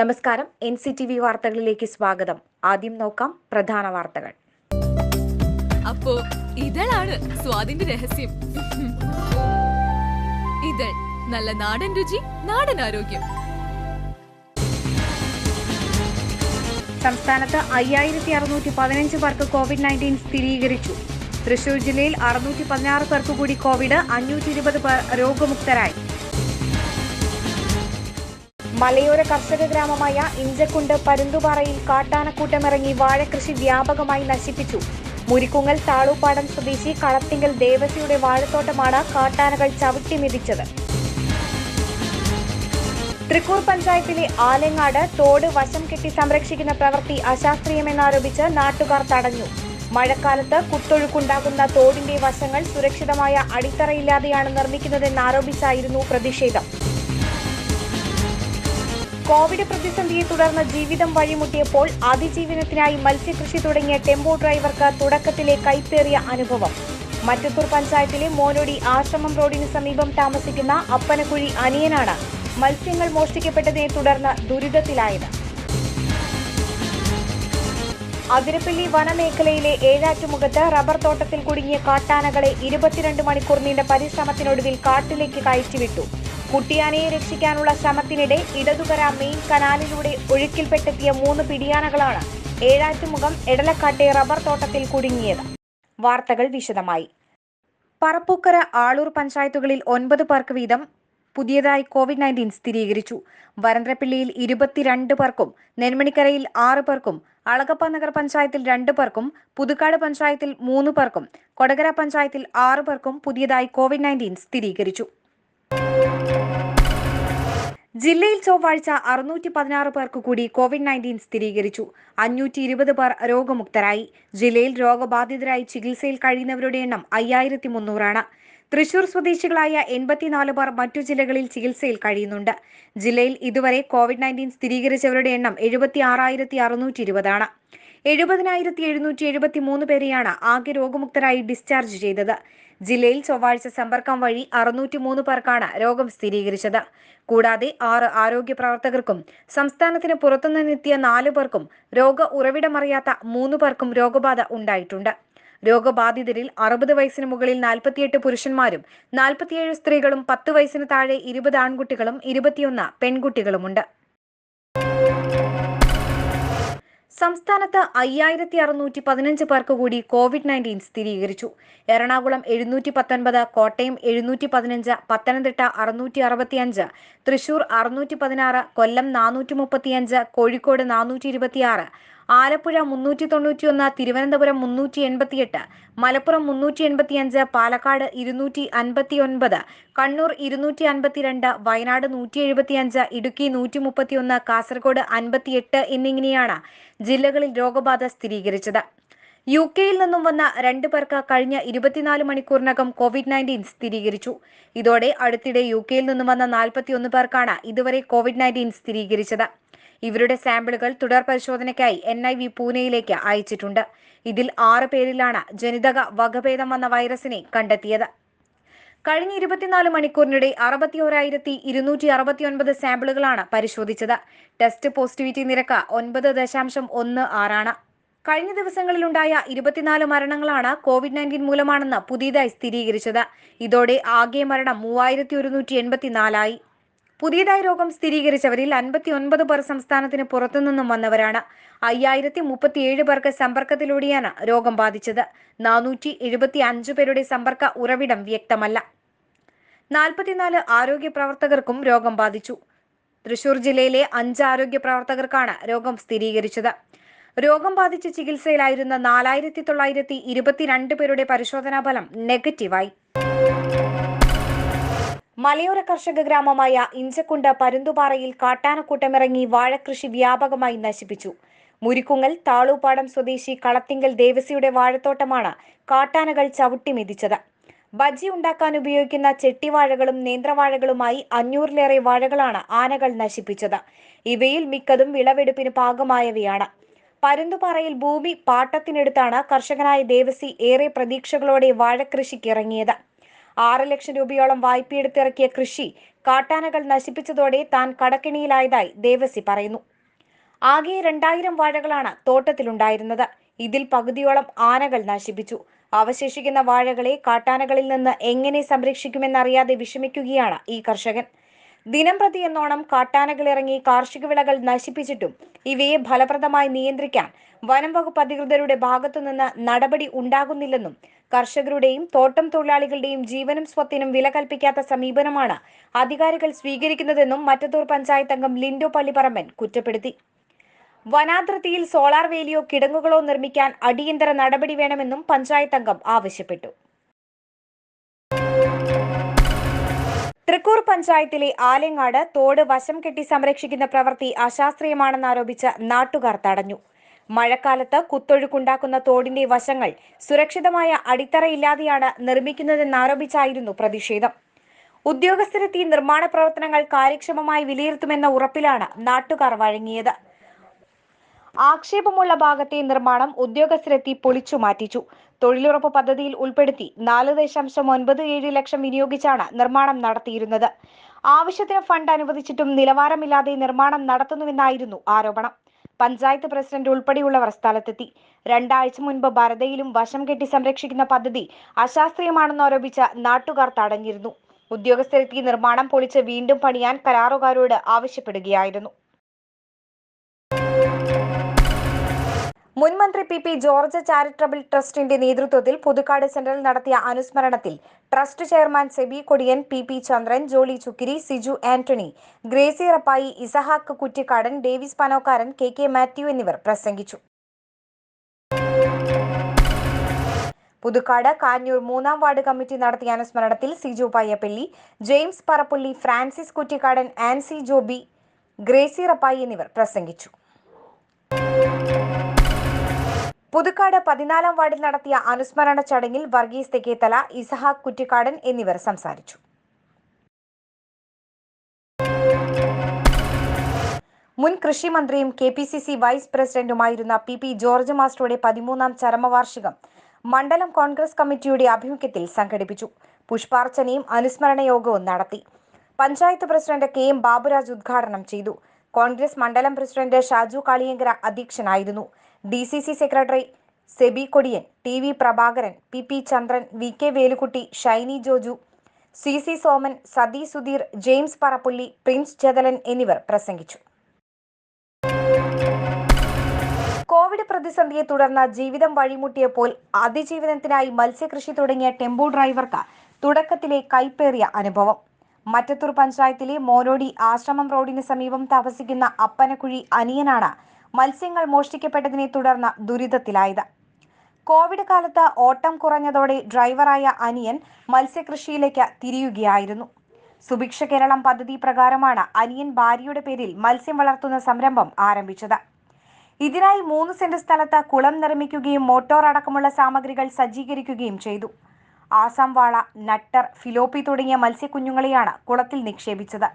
നമസ്കാരം. NCTV വാർത്തകളിലേക്ക് സ്വാഗതം. ആദ്യം നോക്കാം പ്രധാന വാർത്തകൾ. അപ്പോ ഇതളാണ് സ്വാദിന്റെ രഹസ്യം. ഇതൾ നല്ല നാടൻ രുചി, നാടൻ ആരോഗ്യം. സംസ്ഥാനത്ത് 5615 പേർക്ക് COVID-19 സ്ഥിരീകരിച്ചു. തൃശൂർ ജില്ലയിൽ 616 പേർക്ക് കൂടി കോവിഡ്, 520 പേർ രോഗമുക്തരായി. മലയോര കർഷക ഗ്രാമമായ ഇഞ്ചക്കുണ്ട് പരുന്തുപാറയിൽ കാട്ടാനക്കൂട്ടമിറങ്ങി വാഴകൃഷി വ്യാപകമായി നശിപ്പിച്ചു. മുരിക്കുങ്ങൽ താളൂപ്പാടം സ്വദേശി കളത്തിങ്കൽ ദേവസിയുടെ വാഴത്തോട്ടമാണ് കാട്ടാനകൾ ചവിട്ടിമെതിച്ചത്. തൃക്കൂർ പഞ്ചായത്തിലെ ആലങ്ങാട് തോട് വശം കെട്ടി സംരക്ഷിക്കുന്ന പ്രവൃത്തി അശാസ്ത്രീയമെന്നാരോപിച്ച് നാട്ടുകാർ തടഞ്ഞു. മഴക്കാലത്ത് കുത്തൊഴുക്കുണ്ടാകുന്ന തോടിന്റെ വശങ്ങൾ സുരക്ഷിതമായ അടിത്തറയില്ലാതെയാണ് നിർമ്മിക്കുന്നതെന്നാരോപിച്ചായിരുന്നു പ്രതിഷേധം. കോവിഡ് പ്രതിസന്ധിയെ തുടർന്ന് ജീവിതം വഴിമുട്ടിയപ്പോൾ അതിജീവനത്തിനായി മത്സ്യകൃഷി തുടങ്ങിയ ടെമ്പോ ഡ്രൈവർക്ക് തുടക്കത്തിലെ കൈപ്പേറിയ അനുഭവം. മറ്റത്തൂർ പഞ്ചായത്തിലെ മോനോടി ആശ്രമം റോഡിന് സമീപം താമസിക്കുന്ന അപ്പനക്കുഴി അനിയനാണ് മത്സ്യങ്ങൾ മോഷ്ടിക്കപ്പെട്ടതിനെ തുടർന്ന് ദുരിതത്തിലായത്. അതിരപ്പള്ളി വനമേഖലയിലെ ഏഴാറ്റുമുഖത്ത് റബ്ബർ തോട്ടത്തിൽ കുടുങ്ങിയ കാട്ടാനകളെ 22 മണിക്കൂർ നീണ്ട പരിശ്രമത്തിനൊടുവിൽ കാട്ടിലേക്ക് കയറ്റിവിട്ടു. കുട്ടിയാനയെ രക്ഷിക്കാനുള്ള ശ്രമത്തിനിടെ ഇടതുകര മെയിൻ കനാലിലൂടെ ഒഴുക്കിൽപ്പെട്ടെത്തിയ 3 പിടിയാനകളാണ് ഏഴാറ്റുമുഖം എടലക്കാട്ടെ റബ്ബർ തോട്ടത്തിൽ കുടുങ്ങിയത്. വാർത്തകൾ വിശദമായി. പറപ്പൂക്കര, ആളൂർ പഞ്ചായത്തുകളിൽ 9 പേർക്ക് വീതം പുതിയതായി COVID-19 സ്ഥിരീകരിച്ചു. വരന്തരപ്പിള്ളിയിൽ 22 പേർക്കും, നെന്മണിക്കരയിൽ 6 പേർക്കും, അളഗപ്പ നഗർ പഞ്ചായത്തിൽ 2 പേർക്കും, പുതുക്കാട് പഞ്ചായത്തിൽ 3 പേർക്കും, കൊടകര പഞ്ചായത്തിൽ 6 പേർക്കും പുതിയതായി COVID-19 സ്ഥിരീകരിച്ചു. ജില്ലയിൽ ചൊവ്വാഴ്ച 616 പേർക്ക് കൂടി COVID-19 സ്ഥിരീകരിച്ചു. 520 പേർ രോഗമുക്തരായി. ജില്ലയിൽ രോഗബാധിതരായി ചികിത്സയിൽ കഴിയുന്നവരുടെ എണ്ണം 5300 ആണ്. തൃശൂർ സ്വദേശികളായ 84 പേർ മറ്റു ജില്ലകളിൽ ചികിത്സയിൽ കഴിയുന്നുണ്ട്. ജില്ലയിൽ ഇതുവരെ COVID-19 സ്ഥിരീകരിച്ചവരുടെ എണ്ണം 76,620 ആണ്. 70,773 പേരെയാണ് ആകെ രോഗമുക്തരായി ഡിസ്ചാർജ് ചെയ്തത്. ജില്ലയിൽ ചൊവ്വാഴ്ച സമ്പർക്കം വഴി 603 പേർക്കാണ് രോഗം സ്ഥിരീകരിച്ചത്. കൂടാതെ 6 ആരോഗ്യ പ്രവർത്തകർക്കും സംസ്ഥാനത്തിന് പുറത്തുനിന്നെത്തിയ 4 പേർക്കും രോഗ ഉറവിടമറിയാത്ത 3 പേർക്കും രോഗബാധ ഉണ്ടായിട്ടുണ്ട്. രോഗബാധിതരിൽ 60 വയസ്സിന് മുകളിൽ 48 പുരുഷന്മാരും 47 സ്ത്രീകളും 10 വയസ്സിന് താഴെ 20 ആൺകുട്ടികളും 21 പെൺകുട്ടികളുമുണ്ട്. സംസ്ഥാനത്ത് 5615 പേർക്ക് കൂടി COVID-19 സ്ഥിരീകരിച്ചു. എറണാകുളം 719, കോട്ടയം 715, പത്തനംതിട്ട 665, തൃശൂർ 616, കൊല്ലം 435, കോഴിക്കോട് 426, ആലപ്പുഴ 391, തിരുവനന്തപുരം 388, മലപ്പുറം 385, പാലക്കാട് 259, കണ്ണൂർ 252, വയനാട് 175, ഇടുക്കി 131, കാസർഗോഡ് 58 എന്നിങ്ങനെയാണ് ജില്ലകളിൽ രോഗബാധ സ്ഥിരീകരിച്ചത്. UK-യിൽ നിന്നും വന്ന 2 പേർക്ക് കഴിഞ്ഞ 24 മണിക്കൂറിനകം COVID-19 സ്ഥിരീകരിച്ചു. ഇതോടെ അടുത്തിടെ UK-യിൽ നിന്നും വന്ന 41 പേർക്കാണ് ഇതുവരെ COVID-19 സ്ഥിരീകരിച്ചത്. ഇവരുടെ സാമ്പിളുകൾ തുടർ പരിശോധനയ്ക്കായി NIV പൂനെയിലേക്ക് അയച്ചിട്ടുണ്ട്. ഇതിൽ 6 പേരിലാണ് ജനിതക വകഭേദം വന്ന വൈറസിനെ കണ്ടെത്തിയത്. കഴിഞ്ഞ 24 മണിക്കൂറിനിടെ 61,269 സാമ്പിളുകളാണ് പരിശോധിച്ചത്. ടെസ്റ്റ് പോസിറ്റിവിറ്റി നിരക്ക് 9.16 ആണ്. കഴിഞ്ഞ ദിവസങ്ങളിലുണ്ടായ 24 മരണങ്ങളാണ് COVID-19 മൂലമാണെന്ന് പുതിയതായി സ്ഥിരീകരിച്ചത്. ഇതോടെ ആകെ മരണം 3184 ആയി. പുതിയതായി രോഗം സ്ഥിരീകരിച്ചവരിൽ 59 പേർ സംസ്ഥാനത്തിന് പുറത്തുനിന്നും വന്നവരാണ്. 5037 പേർക്ക് സമ്പർക്കത്തിലൂടെയാണ് രോഗം ബാധിച്ചത്. 475 പേരുടെ സമ്പർക്ക ഉറവിടം വ്യക്തമല്ല. 44 ആരോഗ്യ പ്രവർത്തകർക്കും രോഗം ബാധിച്ചു. തൃശൂർ ജില്ലയിലെ 5 ആരോഗ്യ പ്രവർത്തകർക്കാണ് രോഗം സ്ഥിരീകരിച്ചത്. രോഗം ബാധിച്ച് ചികിത്സയിലായിരുന്ന 4922 പേരുടെ പരിശോധനാ ഫലം നെഗറ്റീവായി. മലയോര കർഷക ഗ്രാമമായ ഇഞ്ചക്കുണ്ട് പരുന്തുപാറയിൽ കാട്ടാനക്കൂട്ടമിറങ്ങി വാഴകൃഷി വ്യാപകമായി നശിപ്പിച്ചു. മുരിക്കുങ്ങൽ താളൂപ്പാടം സ്വദേശി കളത്തിങ്കൽ ദേവസിയുടെ വാഴത്തോട്ടമാണ് കാട്ടാനകൾ ചവിട്ടിമെതിച്ചത്. ബജ്ജി ഉണ്ടാക്കാൻ ഉപയോഗിക്കുന്ന ചെട്ടിവാഴകളും നേന്ത്രവാഴകളുമായി 500-ലേറെ വാഴകളാണ് ആനകൾ നശിപ്പിച്ചത്. ഇവയിൽ മിക്കതും വിളവെടുപ്പിന് പാകമായവയാണ്. പരുന്തുപാറയിൽ ഭൂമി പാട്ടത്തിനെടുത്താണ് കർഷകനായ ദേവസി ഏറെ പ്രതീക്ഷകളോടെ വാഴകൃഷിക്ക് ഇറങ്ങിയത്. 6 ലക്ഷം രൂപയോളം വായ്പയെടുത്തിറക്കിയ കൃഷി കാട്ടാനകൾ നശിപ്പിച്ചതോടെ താൻ കടക്കെണിയിലായതായി ദേവസി പറയുന്നു. ആകെ 2000 വാഴകളാണ് തോട്ടത്തിലുണ്ടായിരുന്നത്. ഇതിൽ പകുതിയോളം ആനകൾ നശിപ്പിച്ചു. അവശേഷിക്കുന്ന വാഴകളെ കാട്ടാനകളിൽ നിന്ന് എങ്ങനെ സംരക്ഷിക്കുമെന്നറിയാതെ വിഷമിക്കുകയാണ് ഈ കർഷകൻ. ദിനംപ്രതി എന്നോണം കാട്ടാനകൾ ഇറങ്ങി കാർഷിക വിളകൾ നശിപ്പിച്ചിട്ടും ഇവയെ ഫലപ്രദമായി നിയന്ത്രിക്കാൻ വനം വകുപ്പ് അധികൃതരുടെ ഭാഗത്തുനിന്ന് നടപടി ഉണ്ടാകുന്നില്ലെന്നും കർഷകരുടെയും തോട്ടം തൊഴിലാളികളുടെയും ജീവനും സ്വത്തിനും വില കൽപ്പിക്കാത്ത സമീപനമാണ് അധികാരികൾ സ്വീകരിക്കുന്നതെന്നും മറ്റത്തൂർ പഞ്ചായത്ത് അംഗം ലിൻഡോ പള്ളിപ്പറമ്പൻ കുറ്റപ്പെടുത്തി. വനാതിർത്തിയിൽ സോളാർ വേലിയോ കിടങ്ങുകളോ നിർമ്മിക്കാൻ അടിയന്തര നടപടി വേണമെന്നും പഞ്ചായത്ത് അംഗം ആവശ്യപ്പെട്ടു. തൃക്കൂർ പഞ്ചായത്തിലെ ആലങ്ങാട് തോട് വശം കെട്ടി സംരക്ഷിക്കുന്ന പ്രവൃത്തി അശാസ്ത്രീയമാണെന്നാരോപിച്ച് നാട്ടുകാർ തടഞ്ഞു. മഴക്കാലത്ത് കുത്തൊഴുക്കുണ്ടാക്കുന്ന തോടിന്റെ വശങ്ങൾ സുരക്ഷിതമായ അടിത്തറയില്ലാതെയാണ് നിർമ്മിക്കുന്നതെന്നാരോപിച്ചായിരുന്നു പ്രതിഷേധം. ഉദ്യോഗസ്ഥരെത്തി നിർമ്മാണ പ്രവർത്തനങ്ങൾ കാര്യക്ഷമമായി വിലയിരുത്തുമെന്ന ഉറപ്പിലാണ് നാട്ടുകാർ വഴങ്ങിയത്. ആക്ഷേപമുള്ള ഭാഗത്തെ നിർമ്മാണം ഉദ്യോഗസ്ഥരെത്തി പൊളിച്ചു മാറ്റിച്ചു. തൊഴിലുറപ്പ് പദ്ധതിയിൽ ഉൾപ്പെടുത്തി 4.97 ലക്ഷം വിനിയോഗിച്ചാണ് നിർമ്മാണം നടത്തിയിരുന്നത്. ആവശ്യത്തിന് ഫണ്ട് അനുവദിച്ചിട്ടും നിലവാരമില്ലാതെ നിർമ്മാണം നടത്തുന്നുവെന്നായിരുന്നു ആരോപണം. പഞ്ചായത്ത് പ്രസിഡന്റ് ഉൾപ്പെടെയുള്ളവർ സ്ഥലത്തെത്തി. 2 ആഴ്ച മുൻപ് ഭരതയിലും വശം കെട്ടി സംരക്ഷിക്കുന്ന പദ്ധതി അശാസ്ത്രീയമാണെന്നാരോപിച്ച് നാട്ടുകാർ തടഞ്ഞിരുന്നു. ഉദ്യോഗസ്ഥരെത്തി നിർമ്മാണം പൊളിച്ച് വീണ്ടും പണിയാൻ കരാറുകാരോട് ആവശ്യപ്പെടുകയായിരുന്നു. മുൻമന്ത്രി പി ജോർജ് ചാരിറ്റബിൾ ട്രസ്റ്റിന്റെ നേതൃത്വത്തിൽ പുതുക്കാട് സെന്ററിൽ നടത്തിയ അനുസ്മരണത്തിൽ trust chairman Seby Kodiyan, P Chandran, Jolly Chukkiri, Siju Antony, Gracy Rappai, Isahak Kuttikkadan, Davis Panokkaran, K Mathew എന്നിവർ പ്രസംഗിച്ചു. പുതുക്കാട് കാഞ്ഞൂർ 3-ാം വാർഡ് കമ്മിറ്റി നടത്തിയ അനുസ്മരണത്തിൽ സിജു പയ്യപ്പള്ളി, ജെയിംസ് പറപ്പുള്ളി, ഫ്രാൻസിസ് കുറ്റിക്കാടൻ, ആൻസി ജോബി, ഗ്രേസി റപ്പായി എന്നിവർ പ്രസംഗിച്ചു. പുതുക്കാട് 14-ാം വാർഡിൽ നടത്തിയ അനുസ്മരണ ചടങ്ങിൽ വർഗീസ് തെക്കേത്തല, ഇസഹാക്ക് കുറ്റിക്കാടൻ എന്നിവർ സംസാരിച്ചു. മുൻ കൃഷിമന്ത്രിയും KPCC വൈസ് പ്രസിഡന്റുമായിരുന്ന പി ജോർജ് മാസ്റ്ററുടെ 13-ാം ചരമവാർഷികം മണ്ഡലം കോൺഗ്രസ് കമ്മിറ്റിയുടെ ആഭിമുഖ്യത്തിൽ സംഘടിപ്പിച്ചു. പുഷ്പാർച്ചനയും അനുസ്മരണ യോഗവും നടത്തി. പഞ്ചായത്ത് പ്രസിഡന്റ് KM ബാബുരാജ് ഉദ്ഘാടനം ചെയ്തു. കോൺഗ്രസ് മണ്ഡലം പ്രസിഡന്റ് ഷാജു കാളിയങ്കര അധ്യക്ഷനായിരുന്നു. DCC secretary Seby Kodiyan, TV Prabhakaran, P Chandran, VK Velukutty, Shiny Joju, CC Soman, Sathi Sudheer, James Parappully, Prince Jathalan എന്നിവർ പ്രസംഗിച്ചു. കോവിഡ് പ്രതിസന്ധിയെ തുടർന്ന് ജീവിതം വഴിമുട്ടിയപ്പോൾ അതിജീവനത്തിനായി മത്സ്യകൃഷി തുടങ്ങിയ ടെമ്പോ ഡ്രൈവർക്ക് തുടക്കത്തിലെ കൈപ്പേറിയ അനുഭവം. മറ്റത്തൂർ പഞ്ചായത്തിലെ മോനോടി ആശ്രമം റോഡിന് സമീപം താമസിക്കുന്ന അപ്പനക്കുഴി അനിയനാണ് മത്സ്യങ്ങൾ മോഷ്ടിക്കപ്പെട്ടതിനെ തുടർന്ന് ദുരിതത്തിലായത്. കോവിഡ് കാലത്ത് ഓട്ടം കുറഞ്ഞതോടെ ഡ്രൈവറായ അനിയൻ മത്സ്യകൃഷിയിലേക്ക് തിരിയുകയായിരുന്നു. സുഭിക്ഷ കേരളം പദ്ധതി പ്രകാരമാണ് അനിയൻ ഭാര്യയുടെ പേരിൽ മത്സ്യം വളർത്തുന്ന സംരംഭം ആരംഭിച്ചത്. ഇതിനായി 3 സെന്റ് സ്ഥലത്ത് കുളം നിർമ്മിക്കുകയും മോട്ടോർ അടക്കമുള്ള സാമഗ്രികൾ സജ്ജീകരിക്കുകയും ചെയ്തു. ആസാം വാള, നട്ടർ, ഫിലോപ്പി തുടങ്ങിയ മത്സ്യക്കുഞ്ഞുങ്ങളെയാണ് കുളത്തിൽ നിക്ഷേപിച്ചത്.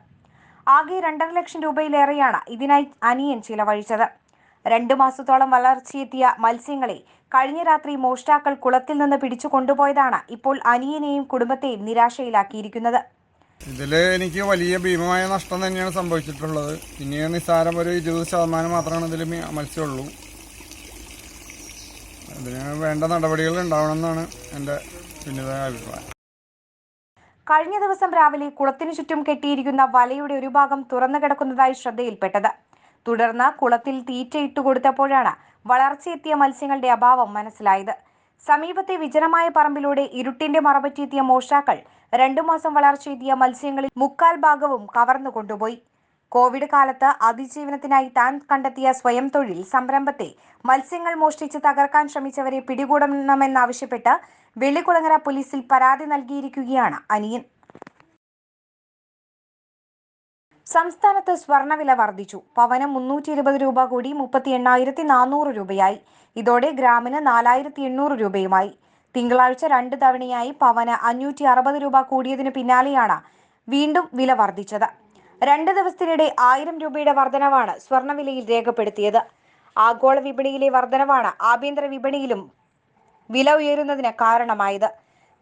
ആകെ 2.5 ലക്ഷം രൂപയിലേറെയാണ് ഇതിനായി അനിയൻ ചിലവഴിച്ചത്. 2 മാസത്തോളം വളർച്ചയെത്തിയ മത്സ്യങ്ങളെ കഴിഞ്ഞ രാത്രി മോഷ്ടാക്കൾ കുളത്തിൽ നിന്ന് പിടിച്ചു കൊണ്ടുപോയതാണ് ഇപ്പോൾ അനിയനെയും കുടുംബത്തെയും നിരാശയിലാക്കിയിരിക്കുന്നത്. ഇതില് എനിക്ക് വലിയ ഭീമമായ നഷ്ടം തന്നെയാണ് സംഭവിച്ചിട്ടുള്ളത്. ഇനി നിസ്സാരം ഒരു 20% മാത്രമാണ് ഇതിൽ മത്സ്യമുള്ളൂ. അതിന് വേണ്ട നടപടികൾ ഉണ്ടാവണമെന്നാണ് എൻ്റെ പിന്നീടായ അഭിപ്രായം. കഴിഞ്ഞ ദിവസം രാവിലെ കുളത്തിനു ചുറ്റും കെട്ടിയിരിക്കുന്ന വലയുടെ ഒരു ഭാഗം തുറന്നു കിടക്കുന്നതായി ശ്രദ്ധയിൽപ്പെട്ടത്. തുടർന്ന് കുളത്തിൽ തീറ്റ ഇട്ടുകൊടുത്തപ്പോഴാണ് വളർച്ചയെത്തിയ മത്സ്യങ്ങളുടെ അഭാവം മനസ്സിലായത്. സമീപത്തെ വിജനമായ പറമ്പിലൂടെ ഇരുട്ടിന്റെ മറപറ്റിയെത്തിയ മോഷ്ടാക്കൾ 2 മാസം വളർച്ചയെത്തിയ മത്സ്യങ്ങളിൽ 3/4 ഭാഗവും കവർന്നു കൊണ്ടുപോയി. കോവിഡ് കാലത്ത് അതിജീവനത്തിനായി താൻ കണ്ടെത്തിയ സ്വയം തൊഴിൽ സംരംഭത്തെ മത്സ്യങ്ങൾ മോഷ്ടിച്ച് തകർക്കാൻ ശ്രമിച്ചവരെ പിടികൂടണമെന്നാവശ്യപ്പെട്ട് വെള്ളിക്കുളങ്ങര പോലീസിൽ പരാതി നൽകിയിരിക്കുകയാണ് അനിയൻ. സംസ്ഥാനത്ത് സ്വർണ്ണവില വർദ്ധിച്ചു. പവന് 320 രൂപ കൂടി 38,400 രൂപയായി. ഇതോടെ ഗ്രാമിന് 4,800 രൂപയുമായി. തിങ്കളാഴ്ച 2 തവണയായി പവന് 560 രൂപ കൂടിയതിനു പിന്നാലെയാണ് വീണ്ടും വില വർദ്ധിച്ചത്. 2 ദിവസത്തിനിടെ 1000 രൂപയുടെ വർധനവാണ് സ്വർണ്ണവിലയിൽ രേഖപ്പെടുത്തിയത്. ആഗോള വിപണിയിലെ വർധനവാണ് ആഭ്യന്തര വിപണിയിലും വില ഉയരുന്നതിന് കാരണമായത്.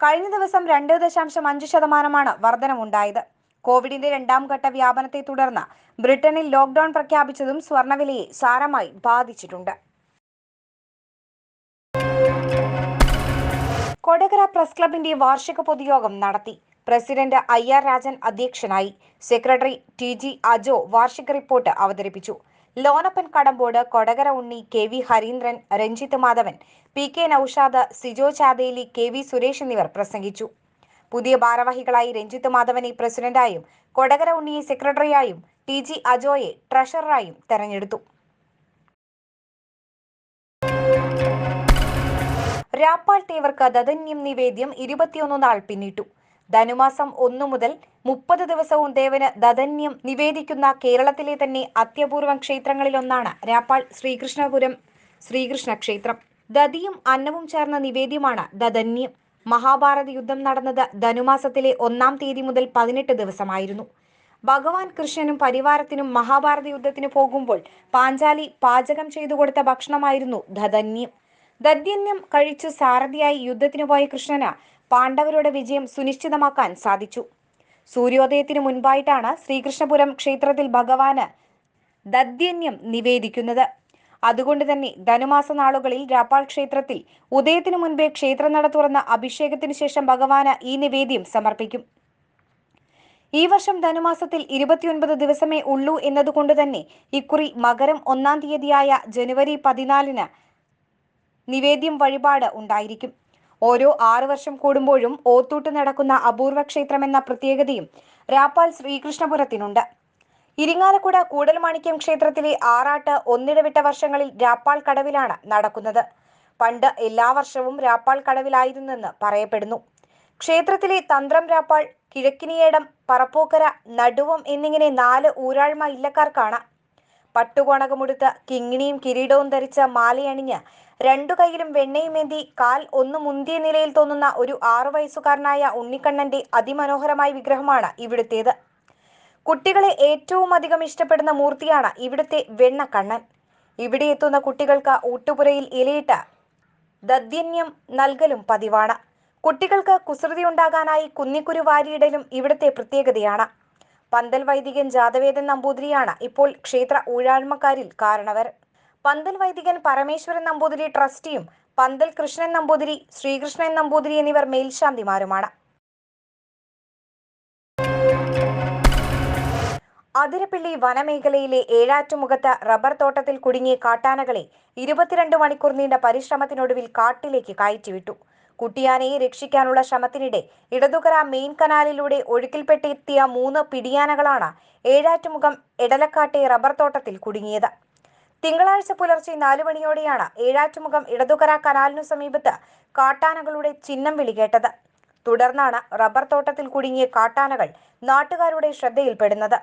കഴിഞ്ഞ ദിവസം 2.5% വർധനമുണ്ടായത്. കോവിഡിന്റെ രണ്ടാം ഘട്ട വ്യാപനത്തെ തുടർന്ന് ബ്രിട്ടനിൽ ലോക്ഡൌൺ പ്രഖ്യാപിച്ചതും സ്വർണ്ണവിലയെ സാരമായി ബാധിച്ചിട്ടുണ്ട്. കൊടകര പ്രസ് ക്ലബിന്റെ വാർഷിക പൊതുയോഗം നടത്തി. പ്രസിഡന്റ് IR രാജൻ അധ്യക്ഷനായി. സെക്രട്ടറി TG അജോ വാർഷിക റിപ്പോർട്ട് അവതരിപ്പിച്ചു. ലോനപ്പൻ കടമ്പോട്, കൊടകര ഉണ്ണി, KV Harindran, Ranjith Madhavan, PK Naushad, Sijo Chatheli, KV Suresh എന്നിവർ പ്രസംഗിച്ചു. പുതിയ ഭാരവാഹികളായി രഞ്ജിത്ത് മാധവനെ പ്രസിഡന്റായും കൊടകര ഉണ്ണിയെ സെക്രട്ടറിയായും TG അജോയെ ട്രഷററായും തെരഞ്ഞെടുത്തു. രാപ്പാൾ തേവർക്ക് ദദന്യം നിവേദ്യം 21 നാൾ പിന്നിട്ടു. ധനുമാസം 1 മുതൽ 30 ദിവസവും ദേവന് ദദന്യം നിവേദിക്കുന്ന കേരളത്തിലെ തന്നെ അത്യപൂർവം ക്ഷേത്രങ്ങളിലൊന്നാണ് രാപ്പാൾ ശ്രീകൃഷ്ണപുരം ശ്രീകൃഷ്ണ ക്ഷേത്രം. ദധിയും അന്നവും ചേർന്ന നിവേദ്യമാണ് ദദന്യം. മഹാഭാരത യുദ്ധം നടന്നത് ധനുമാസത്തിലെ 1-ാം തീയതി മുതൽ 18 ദിവസമായിരുന്നു. ഭഗവാൻ കൃഷ്ണനും പരിവാരത്തിനും മഹാഭാരത യുദ്ധത്തിന് പോകുമ്പോൾ പാഞ്ചാലി പാചകം ചെയ്തു കൊടുത്ത ഭക്ഷണമായിരുന്നു ദദന്യം. ദധ്യന്യം കഴിച്ചു സാരഥിയായി യുദ്ധത്തിന് പോയ കൃഷ്ണന് പാണ്ഡവരുടെ വിജയം സുനിശ്ചിതമാക്കാൻ സാധിച്ചു. സൂര്യോദയത്തിനു മുൻപായിട്ടാണ് ശ്രീകൃഷ്ണപുരം ക്ഷേത്രത്തിൽ ഭഗവാന് ദധ്യന്യം നിവേദിക്കുന്നത്. അതുകൊണ്ട് തന്നെ ധനുമാസ നാളുകളിൽ രാപ്പാൾ ക്ഷേത്രത്തിൽ ഉദയത്തിനു മുൻപേ ക്ഷേത്രനട തുറന്ന അഭിഷേകത്തിനു ശേഷം ഭഗവാന് ഈ നിവേദ്യം സമർപ്പിക്കും. ഈ വർഷം ധനുമാസത്തിൽ 29 ദിവസമേ ഉള്ളൂ എന്നതുകൊണ്ട് തന്നെ ഇക്കുറി മകരം 1-ാം തീയതിയായ ജനുവരി 14-ന് നിവേദ്യം വഴിപാട് ഉണ്ടായിരിക്കും. ഓരോ 6 വർഷം കൂടുമ്പോഴും ഓത്തൂട്ട് നടക്കുന്ന അപൂർവ ക്ഷേത്രമെന്ന പ്രത്യേകതയും രാപ്പാൾ ശ്രീകൃഷ്ണപുരത്തിനുണ്ട്. ഇരിങ്ങാലക്കുട കൂടൽമാണിക്യം ക്ഷേത്രത്തിലെ ആറാട്ട് ഒന്നിടവിട്ട വർഷങ്ങളിൽ രാപ്പാൾ കടവിലാണ് നടക്കുന്നത്. പണ്ട് എല്ലാ വർഷവും രാപ്പാൾ കടവിലായിരുന്നെന്ന് പറയപ്പെടുന്നു. ക്ഷേത്രത്തിലെ തന്ത്രം രാപ്പാൾ, കിഴക്കിനിയേടം, പറപ്പൂക്കര, നടുവം എന്നിങ്ങനെ 4 ഊരാഴ്മ ഇല്ലക്കാർക്കാണ്. പട്ടുകോണകമുടുത്ത് കിങ്ങിണിയും കിരീടവും ധരിച്ച മാലയണിഞ്ഞ് 2 കൈയിലും വെണ്ണയുമേന്തി കാൽ ഒന്ന് മുന്തിയ നിലയിൽ തോന്നുന്ന ഒരു 6 വയസ്സുകാരനായ ഉണ്ണിക്കണ്ണന്റെ അതിമനോഹരമായ വിഗ്രഹമാണ് ഇവിടുത്തേത്. കുട്ടികളെ ഏറ്റവും അധികം ഇഷ്ടപ്പെടുന്ന മൂർത്തിയാണ് ഇവിടുത്തെ വെണ്ണക്കണ്ണൻ. ഇവിടെ എത്തുന്ന കുട്ടികൾക്ക് ഊട്ടുപുരയിൽ ഇലയിട്ട് ദധ്യന്യം നൽകലും പതിവാണ്. കുട്ടികൾക്ക് കുസൃതി ഉണ്ടാകാനായി കുന്നിക്കുരു വാരിയിടലും ഇവിടുത്തെ പ്രത്യേകതയാണ്. പന്തൽ വൈദികൻ ജാതവേദൻ നമ്പൂതിരിയാണ് ഇപ്പോൾ ക്ഷേത്ര ഊഴാഴ്മക്കാരിൽ കാരണവർ. പന്തൽ വൈദികൻ പരമേശ്വരൻ നമ്പൂതിരി ട്രസ്റ്റിയും പന്തൽ കൃഷ്ണൻ നമ്പൂതിരി, ശ്രീകൃഷ്ണൻ നമ്പൂതിരി എന്നിവർ മേൽശാന്തിമാരുമാണ്. അതിരപ്പിള്ളി വനമേഖലയിലെ ഏഴാറ്റുമുഖത്ത് റബ്ബർ തോട്ടത്തിൽ കുടുങ്ങിയ കാട്ടാനകളെ 22 മണിക്കൂർ നീണ്ട പരിശ്രമത്തിനൊടുവിൽ കാട്ടിലേക്ക് കയറ്റിവിട്ടു. കുട്ടിയാനയെ രക്ഷിക്കാനുള്ള ശ്രമത്തിനിടെ ഇടതുകര മെയിൻ കനാലിലൂടെ ഒഴുക്കിൽപ്പെട്ടെത്തിയ 3 പിടിയാനകളാണ് ഏഴാറ്റുമുഖം എടലക്കാട്ടെ റബ്ബർ തോട്ടത്തിൽ കുടുങ്ങിയത്. തിങ്കളാഴ്ച പുലർച്ചെ 4 മണിയോടെയാണ് ഏഴാറ്റുമുഖം ഇടതുകര കനാലിനു സമീപത്ത് കാട്ടാനകളുടെ ചിഹ്നം വിളി കേട്ടത്. തുടർന്നാണ് റബ്ബർ തോട്ടത്തിൽ കുടുങ്ങിയ കാട്ടാനകൾ നാട്ടുകാരുടെ ശ്രദ്ധയിൽപ്പെടുന്നത്.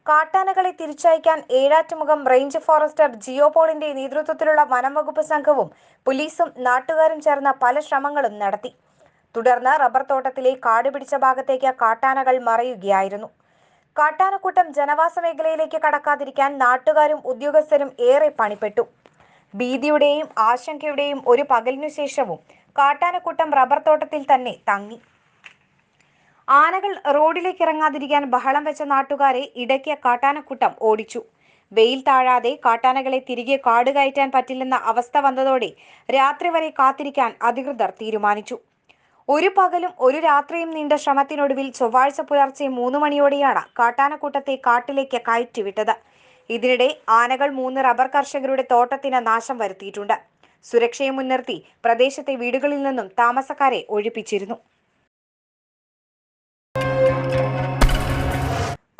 കാട്ടാനകളെ തിരിച്ചയക്കാൻ ഏഴാറ്റുമുഖം റേഞ്ച് ഫോറസ്റ്റർ ജിയോപോളിന്റെ നേതൃത്വത്തിലുള്ള വനം വകുപ്പ് സംഘവും പോലീസും നാട്ടുകാരും ചേർന്ന് പല ശ്രമങ്ങളും നടത്തി. തുടർന്ന് റബ്ബർ തോട്ടത്തിലെ കാട് പിടിച്ച ഭാഗത്തേക്ക് കാട്ടാനകൾ മറയുകയായിരുന്നു. കാട്ടാനക്കൂട്ടം ജനവാസ മേഖലയിലേക്ക് കടക്കാതിരിക്കാൻ നാട്ടുകാരും ഉദ്യോഗസ്ഥരും ഏറെ പണിപ്പെട്ടു. ഭീതിയുടെയും ആശങ്കയുടെയും ഒരു പകലിനു ശേഷവും കാട്ടാനക്കൂട്ടം റബ്ബർ തോട്ടത്തിൽ തന്നെ തങ്ങി. ആനകൾ റോഡിലേക്ക് ഇറങ്ങാതിരിക്കാൻ ബഹളം വെച്ച നാട്ടുകാരെ ഇടയ്ക്ക് കാട്ടാനക്കൂട്ടം ഓടിച്ചു. വെയിൽ താഴാതെ കാട്ടാനകളെ തിരികെ കാട് കയറ്റാൻ പറ്റില്ലെന്ന അവസ്ഥ വന്നതോടെ രാത്രി വരെ കാത്തിരിക്കാൻ അധികൃതർ തീരുമാനിച്ചു. ഒരു പകലും ഒരു രാത്രിയും നീണ്ട ശ്രമത്തിനൊടുവിൽ ചൊവ്വാഴ്ച പുലർച്ചെ 3 മണിയോടെയാണ് കാട്ടാനക്കൂട്ടത്തെ കാട്ടിലേക്ക് കയറ്റിവിട്ടത്. ഇതിനിടെ ആനകൾ 3 റബ്ബർ കർഷകരുടെ തോട്ടത്തിന് നാശം വരുത്തിയിട്ടുണ്ട്. സുരക്ഷയെ മുൻനിർത്തി പ്രദേശത്തെ വീടുകളിൽ നിന്നും താമസക്കാരെ ഒഴിപ്പിച്ചിരുന്നു.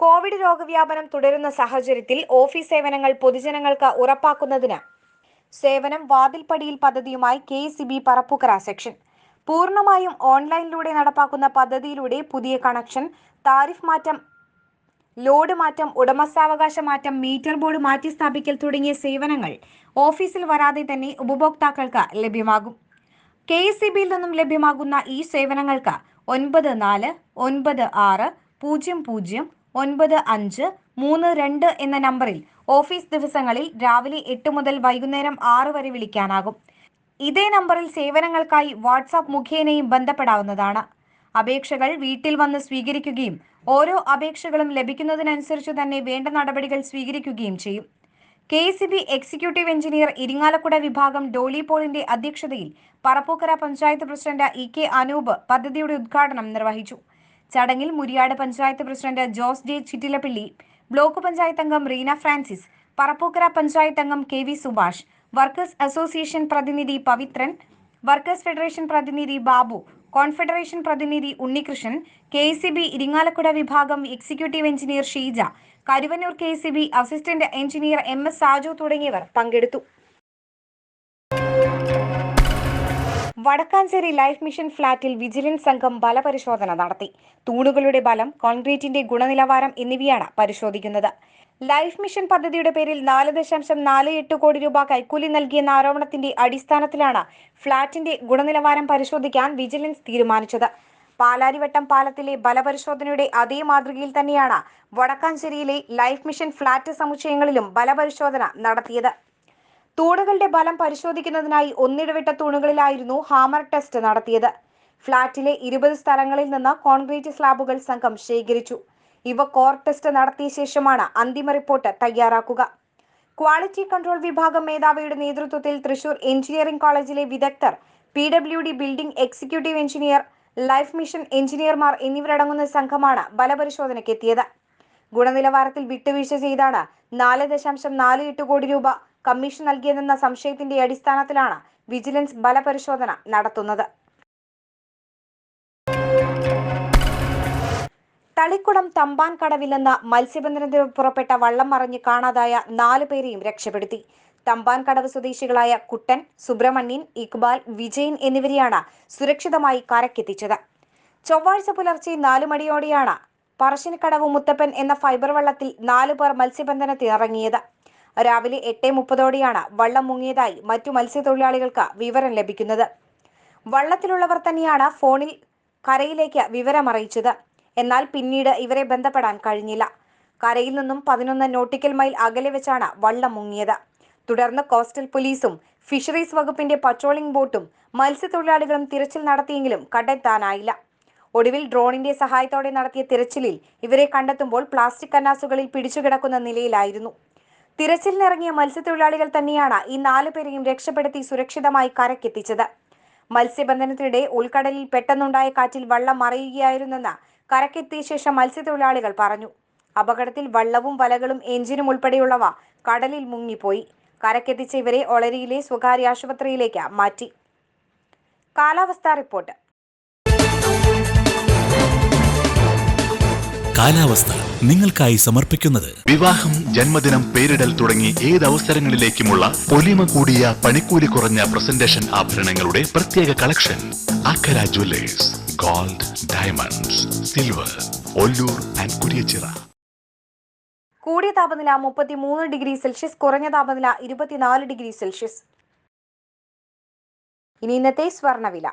കോവിഡ് രോഗവ്യാപനം തുടരുന്ന സാഹചര്യത്തിൽ ഓഫീസ് സേവനങ്ങൾ പൊതുജനങ്ങൾക്ക് ഉറപ്പാക്കുന്നതിന് സേവനം വാതിൽപ്പടിയിൽ പദ്ധതിയുമായി KSEB പറപ്പൂക്കര സെക്ഷൻ പൂർണ്ണമായും ഓൺലൈനിലൂടെ നടപ്പാക്കുന്ന പദ്ധതിയിലൂടെ പുതിയ കണക്ഷൻ, താരിഫ് മാറ്റം, ലോഡ് മാറ്റം, ഉടമസ്ഥാവകാശ മാറ്റം, മീറ്റർ ബോർഡ് മാറ്റി സ്ഥാപിക്കൽ തുടങ്ങിയ സേവനങ്ങൾ ഓഫീസിൽ വരാതെ തന്നെ ഉപഭോക്താക്കൾക്ക് ലഭ്യമാകും. KSEBയിൽ നിന്നും ലഭ്യമാകുന്ന ഈ സേവനങ്ങൾക്ക് 9460009532 എന്ന നമ്പറിൽ ഓഫീസ് ദിവസങ്ങളിൽ രാവിലെ 8 മുതൽ വൈകുന്നേരം 6 വരെ വിളിക്കാനാകും. ഇതേ നമ്പറിൽ സേവനങ്ങൾക്കായി വാട്സാപ്പ് മുഖേനയും ബന്ധപ്പെടാവുന്നതാണ്. അപേക്ഷകൾ വീട്ടിൽ വന്ന് സ്വീകരിക്കുകയും ഓരോ അപേക്ഷകളും ലഭിക്കുന്നതിനനുസരിച്ച് തന്നെ വേണ്ട നടപടികൾ സ്വീകരിക്കുകയും ചെയ്യും. KECB എക്സിക്യൂട്ടീവ് എഞ്ചിനീയർ ഇരിങ്ങാലക്കുട വിഭാഗം ഡോളി പോളിന്റെ അധ്യക്ഷതയിൽ പറപ്പൂക്കര പഞ്ചായത്ത് പ്രസിഡന്റ് EK അനൂപ് പദ്ധതിയുടെ ഉദ്ഘാടനം നിർവഹിച്ചു. ചടങ്ങിൽ Muriyad panchayat president Jose J Chittilappilly, block panchayat അംഗം റീന ഫ്രാൻസിസ്, പറപ്പൂക്കര പഞ്ചായത്ത് അംഗം KV സുഭാഷ്, വർക്കേഴ്സ് അസോസിയേഷൻ പ്രതിനിധി പവിത്രൻ, വർക്കേഴ്സ് ഫെഡറേഷൻ പ്രതിനിധി ബാബു, കോൺഫെഡറേഷൻ പ്രതിനിധി ഉണ്ണികൃഷ്ണൻ, KECB ഇരിങ്ങാലക്കുട വിഭാഗം executive engineer Sheeja, Karuvannur KECB assistant engineer MS Saju തുടങ്ങിയവർ പങ്കെടുത്തു. വടക്കാഞ്ചേരി ലൈഫ് മിഷൻ ഫ്ളാറ്റിൽ വിജിലൻസ് സംഘം ബലപരിശോധന നടത്തി. തൂണുകളുടെ ബലം, കോൺക്രീറ്റിന്റെ ഗുണനിലവാരം എന്നിവയാണ് പരിശോധിക്കുന്നത്. ലൈഫ് മിഷൻ പദ്ധതിയുടെ പേരിൽ 4.48 കോടി രൂപ കൈക്കൂലി നൽകിയെന്ന ആരോപണത്തിന്റെ അടിസ്ഥാനത്തിലാണ് ഫ്ളാറ്റിന്റെ ഗുണനിലവാരം പരിശോധിക്കാൻ വിജിലൻസ് തീരുമാനിച്ചത്. പാലാരിവട്ടം പാലത്തിലെ ബലപരിശോധനയുടെ അതേ മാതൃകയിൽ തന്നെയാണ് വടക്കാഞ്ചേരിയിലെ ലൈഫ് മിഷൻ ഫ്ളാറ്റ് സമുച്ചയങ്ങളിലും ബലപരിശോധന നടത്തിയത്. തൂണുകളുടെ ബലം പരിശോധിക്കുന്നതിനായി ഒന്നിടവിട്ട തൂണുകളിലായിരുന്നു ഹാമർ ടെസ്റ്റ് നടത്തിയത്. ഫ്ളാറ്റിലെ 20 സ്ഥലങ്ങളിൽ നിന്ന് കോൺക്രീറ്റ് സ്ലാബുകൾ സംഘം ശേഖരിച്ചു. ഇവ കോർ ടെസ്റ്റ് നടത്തിയ ശേഷമാണ് അന്തിമ റിപ്പോർട്ട് തയ്യാറാക്കുക. ക്വാളിറ്റി കൺട്രോൾ വിഭാഗം മേധാവിയുടെ നേതൃത്വത്തിൽ തൃശൂർ എഞ്ചിനീയറിംഗ് കോളേജിലെ വിദഗ്ധർ, PWD building executive engineer, life mission എഞ്ചിനീയർമാർ എന്നിവരടങ്ങുന്ന സംഘമാണ് ബലപരിശോധനയ്ക്കെത്തിയത്. ഗുണനിലവാരത്തിൽ വിട്ടുവീഴ്ച ചെയ്താണ് 4.48 കോടി രൂപ കമ്മീഷൻ നൽകിയതെന്ന സംശയത്തിന്റെ അടിസ്ഥാനത്തിലാണ് വിജിലൻസ് ബലപരിശോധന നടത്തുന്നത്. തളിക്കുളം തമ്പാൻ കടവിൽ നിന്ന് മത്സ്യബന്ധനത്തിന് പുറപ്പെട്ട വള്ളം മറിഞ്ഞ് കാണാതായ 4 പേരെയും രക്ഷപ്പെടുത്തി. തമ്പാൻ കടവ് സ്വദേശികളായ കുട്ടൻ, സുബ്രഹ്മണ്യൻ, ഇക്ബാൽ, വിജയൻ എന്നിവരെയാണ് സുരക്ഷിതമായി കരക്കെത്തിച്ചത്. ചൊവ്വാഴ്ച പുലർച്ചെ 4 മണിയോടെയാണ് പറശ്ശിനിക്കടവ് മുത്തപ്പൻ എന്ന ഫൈബർ വള്ളത്തിൽ 4 പേർ മത്സ്യബന്ധനത്തിനിറങ്ങിയത്. രാവിലെ 8:30ഓടെയാണ് വള്ളം മുങ്ങിയതായി മറ്റു മത്സ്യത്തൊഴിലാളികൾക്ക് വിവരം ലഭിക്കുന്നത്. വള്ളത്തിലുള്ളവർ തന്നെയാണ് ഫോണിൽ കരയിലേക്ക് വിവരമറിയിച്ചത്. എന്നാൽ പിന്നീട് ഇവരെ ബന്ധപ്പെടാൻ കഴിഞ്ഞില്ല. കരയിൽ നിന്നും 11 നോട്ടിക്കൽ മൈൽ അകലെ വെച്ചാണ് വള്ളം മുങ്ങിയത്. തുടർന്ന് കോസ്റ്റൽ പോലീസും ഫിഷറീസ് വകുപ്പിന്റെ പട്രോളിംഗ് ബോട്ടും മത്സ്യത്തൊഴിലാളികളും തിരച്ചിൽ നടത്തിയെങ്കിലും കണ്ടെത്താനായില്ല. ഒടുവിൽ ഡ്രോണിന്റെ സഹായത്തോടെ നടത്തിയ തിരച്ചിലിൽ ഇവരെ കണ്ടെത്തുമ്പോൾ പ്ലാസ്റ്റിക് കന്നാസുകളിൽ പിടിച്ചുകിടക്കുന്ന നിലയിലായിരുന്നു. തിരച്ചിലിനിറങ്ങിയ മത്സ്യത്തൊഴിലാളികൾ തന്നെയാണ് ഈ 4 പേരെയും രക്ഷപ്പെടുത്തി സുരക്ഷിതമായി കരക്കെത്തിച്ചത്. മത്സ്യബന്ധനത്തിനിടെ ഉൾക്കടലിൽ പെട്ടെന്നുണ്ടായ കാറ്റിൽ വള്ളം മറിയുകയായിരുന്നെന്ന് കരക്കെത്തിയ ശേഷം മത്സ്യത്തൊഴിലാളികൾ പറഞ്ഞു. അപകടത്തിൽ വള്ളവും വലകളും എഞ്ചിനും ഉൾപ്പെടെയുള്ളവ കടലിൽ മുങ്ങിപ്പോയി. കരക്കെത്തിച്ച ഇവരെ ഒളരിയിലെ സ്വകാര്യ ആശുപത്രിയിലേക്ക് മാറ്റി. കാലാവസ്ഥാ റിപ്പോർട്ട്. കാലാവസ്ഥ നിങ്ങൾക്കായി സമർപ്പിക്കുന്നത് വിവാഹം, ജന്മദിനം, പേരിടൽ തുടങ്ങി ഏത് അവസരങ്ങളിലേക്കുമുള്ള പൊലിമ കൂടിയ പണിക്കൂലി കുറഞ്ഞ പ്രസന്റേഷൻ ആഭരണങ്ങളുടെ പ്രത്യേക collection. Akkara Jewellers, gold, diamonds, silver, Ollur and Kuriachira. കൂടിയ താപനില 33 ഡിഗ്രി സെൽഷ്യസ്, കുറഞ്ഞ താപനില 24 ഡിഗ്രി സെൽഷ്യസ്. ഇനി ഇന്നത്തെ സ്വർണ്ണവില.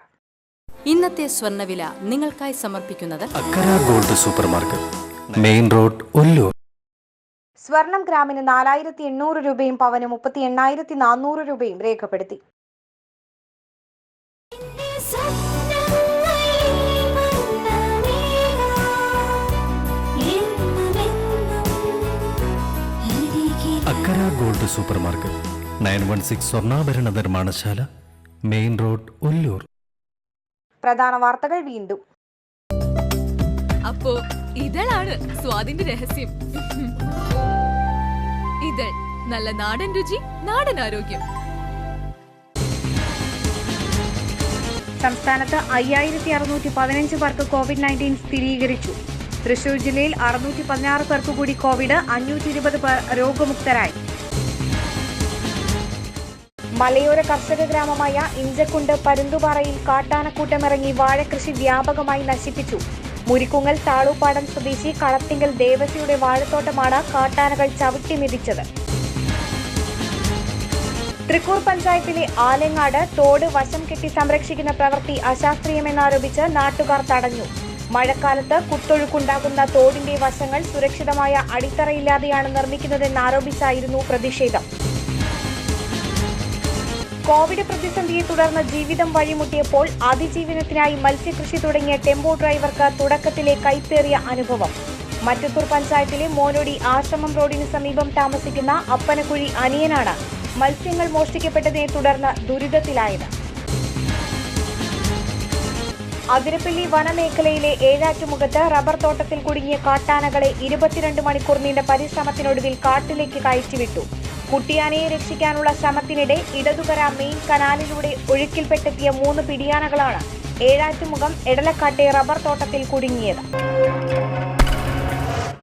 ഇന്നത്തെ സ്വർണ്ണവില നിങ്ങൾക്കായി സമർപ്പിക്കുന്നത് Akkara gold supermarket, main road, Ollur. സ്വർണം ഗ്രാമിന് 4800 രൂപയും പവന് 38,400 രൂപയും രേഖപ്പെടുത്തി. അക്കര ഗോൾഡ് സൂപ്പർ മാർക്കറ്റ്, 916 സ്വർണ്ണാഭരണ നിർമ്മാണശാല, മെയിൻ റോഡ്, ഒല്ലൂർ. പ്രധാന വാർത്തകൾ വീണ്ടും. അപ്പോ ഇതളാണ് സ്വാദിന്റെ രഹസ്യം. ഇതൾ, നല്ല നാടൻ രുചി, നാടൻ ആരോഗ്യം. സംസ്ഥാനത്ത് 5615 പേർക്ക് COVID-19 സ്ഥിരീകരിച്ചു. തൃശൂർ ജില്ലയിൽ 616 പേർക്ക് കൂടി കോവിഡ്, 520 പേർ രോഗമുക്തരായി. മലയോര കർഷക ഗ്രാമമായ ഇഞ്ചക്കുണ്ട് പരുന്തുപാറയിൽ കാട്ടാനക്കൂട്ടമിറങ്ങി വാഴകൃഷി വ്യാപകമായി നശിപ്പിച്ചു. മുരിക്കുങ്ങൽ താളൂപ്പാടം സ്വദേശി കളത്തിങ്കൽ ദേവസിയുടെ വാഴത്തോട്ടമാണ് കാട്ടാനകൾ ചവിട്ടി മെതിച്ചത്. തൃക്കൂർ പഞ്ചായത്തിലെ ആലങ്ങാട് തോട് വശം കെട്ടി സംരക്ഷിക്കുന്ന പ്രവൃത്തി അശാസ്ത്രീയമെന്നാരോപിച്ച് നാട്ടുകാർ തടഞ്ഞു. മഴക്കാലത്ത് കുത്തൊഴുക്കുണ്ടാകുന്ന തോടിന്റെ വശങ്ങൾ സുരക്ഷിതമായ അടിത്തറയില്ലാതെയാണ് നിർമ്മിക്കുന്നതെന്നാരോപിച്ചായിരുന്നു പ്രതിഷേധം. കോവിഡ് പ്രതിസന്ധിയെ തുടർന്ന് ജീവിതം വഴിമുട്ടിയപ്പോൾ അതിജീവനത്തിനായി മത്സ്യകൃഷി തുടങ്ങിയ ടെമ്പോ ഡ്രൈവർക്ക് തുടക്കത്തിലെ കൈപ്പേറിയ അനുഭവം. മറ്റത്തൂർ പഞ്ചായത്തിലെ മോനോടി ആശ്രമം റോഡിന് സമീപം താമസിക്കുന്ന അപ്പനക്കുഴി അനിയനാണ് മത്സ്യങ്ങൾ മോഷ്ടിക്കപ്പെട്ടതിനെ തുടർന്ന് ദുരിതത്തിലായത്. അതിരപ്പള്ളി വനമേഖലയിലെ ഏഴാറ്റുമുഖത്ത് റബ്ബർ തോട്ടത്തിൽ കുടുങ്ങിയ കാട്ടാനകളെ 22 മണിക്കൂർ നീണ്ട പരിശ്രമത്തിനൊടുവിൽ കാട്ടിലേക്ക് കയറ്റിവിട്ടു. കുട്ടിയാനയെ രക്ഷിക്കാനുള്ള ശ്രമത്തിനിടെ ഇടതുകര മെയിൻ കനാലിലൂടെ ഒഴുക്കിൽപ്പെട്ടെത്തിയ 3 പിടിയാനകളാണ് ഏഴാറ്റുമുഖം എടലക്കാട്ടെ റബ്ബർ തോട്ടത്തിൽ കുടുങ്ങിയത്.